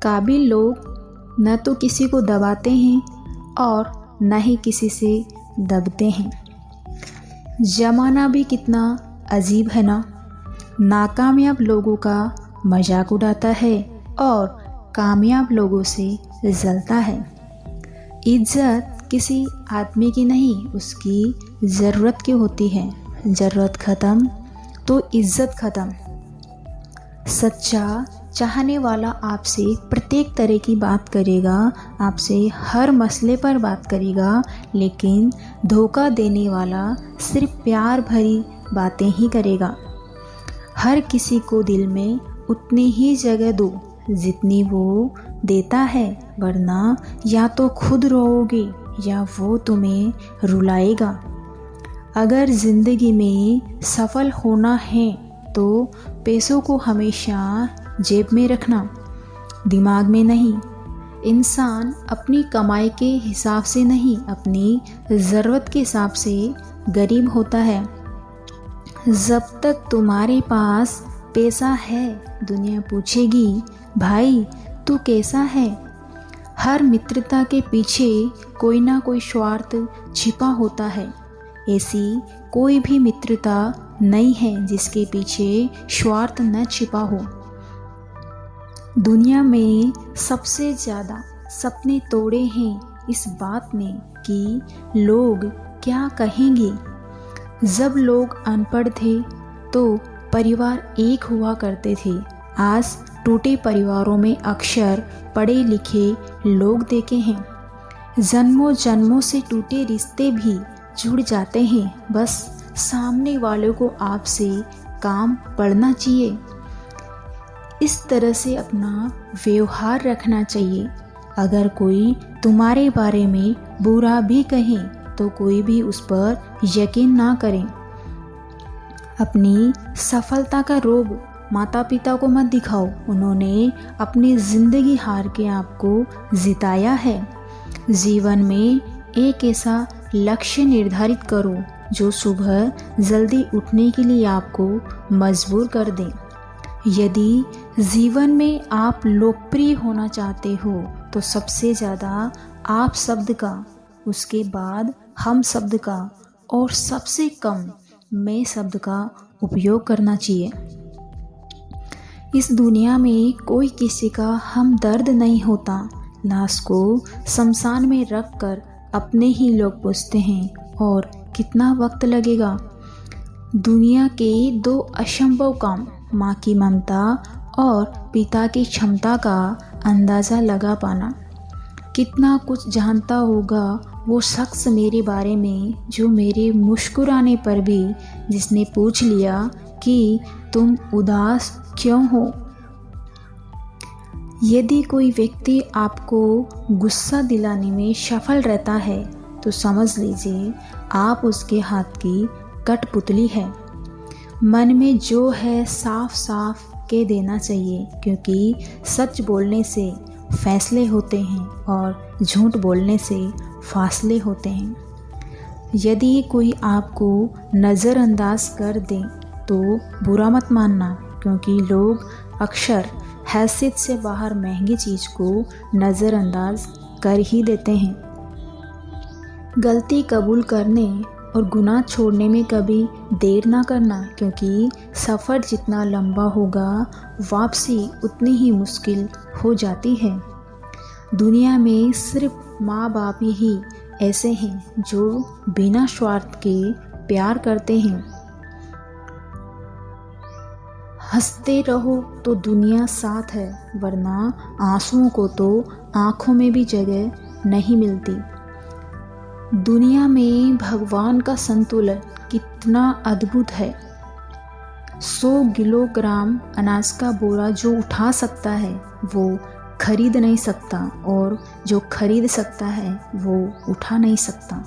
काबिल लोग न तो किसी को दबाते हैं और न ही किसी से दबते हैं। ज़माना भी कितना अजीब है ना। नाकामयाब लोगों का मजाक उड़ाता है और कामयाब लोगों से जलता है। इज्जत किसी आदमी की नहीं, उसकी ज़रूरत की होती है। ज़रूरत ख़त्म तो इज्जत ख़त्म। सच्चा चाहने वाला आपसे प्रत्येक तरह की बात करेगा, आपसे हर मसले पर बात करेगा, लेकिन धोखा देने वाला सिर्फ प्यार भरी बातें ही करेगा। हर किसी को दिल में उतनी ही जगह दो जितनी वो देता है, वरना या तो खुद रोओगे या वो तुम्हें रुलाएगा। अगर ज़िंदगी में सफल होना है तो पैसों को हमेशा जेब में रखना, दिमाग में नहीं। इंसान अपनी कमाई के हिसाब से नहीं, अपनी ज़रूरत के हिसाब से गरीब होता है। जब तक तुम्हारे पास पैसा है, दुनिया पूछेगी भाई तू कैसा है। हर मित्रता के पीछे कोई ना कोई स्वार्थ छिपा होता है। ऐसी कोई भी मित्रता नहीं है जिसके पीछे स्वार्थ न छिपा हो। दुनिया में सबसे ज़्यादा सपने तोड़े हैं इस बात ने कि लोग क्या कहेंगे। जब लोग अनपढ़ थे तो परिवार एक हुआ करते थे। आज टूटे परिवारों में अक्सर पढ़े लिखे लोग देखे हैं। जन्मों जन्मों से टूटे रिश्ते भी जुड़ जाते हैं, बस सामने वालों को आपसे काम पड़ना चाहिए। इस तरह से अपना व्यवहार रखना चाहिए। अगर कोई तुम्हारे बारे में बुरा भी कहे तो कोई भी उस पर यकीन ना करें। अपनी सफलता का रोब माता पिता को मत दिखाओ, उन्होंने अपनी ज़िंदगी हार के आपको जिताया है। जीवन में एक ऐसा लक्ष्य निर्धारित करो जो सुबह जल्दी उठने के लिए आपको मजबूर कर दे। यदि जीवन में आप लोकप्रिय होना चाहते हो तो सबसे ज़्यादा आप शब्द का, उसके बाद हम शब्द का और सबसे कम मैं शब्द का उपयोग करना चाहिए। इस दुनिया में कोई किसी का हमदर्द नहीं होता। लाश को शमशान में रख कर अपने ही लोग पूछते हैं और कितना वक्त लगेगा। दुनिया के दो असंभव काम, माँ की ममता और पिता की क्षमता का अंदाज़ा लगा पाना। कितना कुछ जानता होगा वो शख्स मेरे बारे में जो मेरे मुस्कुराने पर भी जिसने पूछ लिया कि तुम उदास क्यों हो। यदि कोई व्यक्ति आपको गुस्सा दिलाने में सफल रहता है तो समझ लीजिए आप उसके हाथ की कठपुतली है। मन में जो है साफ साफ कह देना चाहिए, क्योंकि सच बोलने से फैसले होते हैं और झूठ बोलने से फासले होते हैं। यदि कोई आपको नज़रअंदाज कर दे तो बुरा मत मानना, क्योंकि लोग अक्सर हैसियत से बाहर महंगी चीज़ को नज़रअंदाज कर ही देते हैं। गलती कबूल करने और गुनाह छोड़ने में कभी देर ना करना, क्योंकि सफ़र जितना लंबा होगा वापसी उतनी ही मुश्किल हो जाती है। दुनिया में सिर्फ माँ बाप ही ऐसे हैं जो बिना स्वार्थ के प्यार करते हैं। हंसते रहो तो दुनिया साथ है, वरना आंसुओं को तो आँखों में भी जगह नहीं मिलती। दुनिया में भगवान का संतुलन कितना अद्भुत है। 100 किलोग्राम अनाज का बोरा जो उठा सकता है वो खरीद नहीं सकता, और जो खरीद सकता है वो उठा नहीं सकता।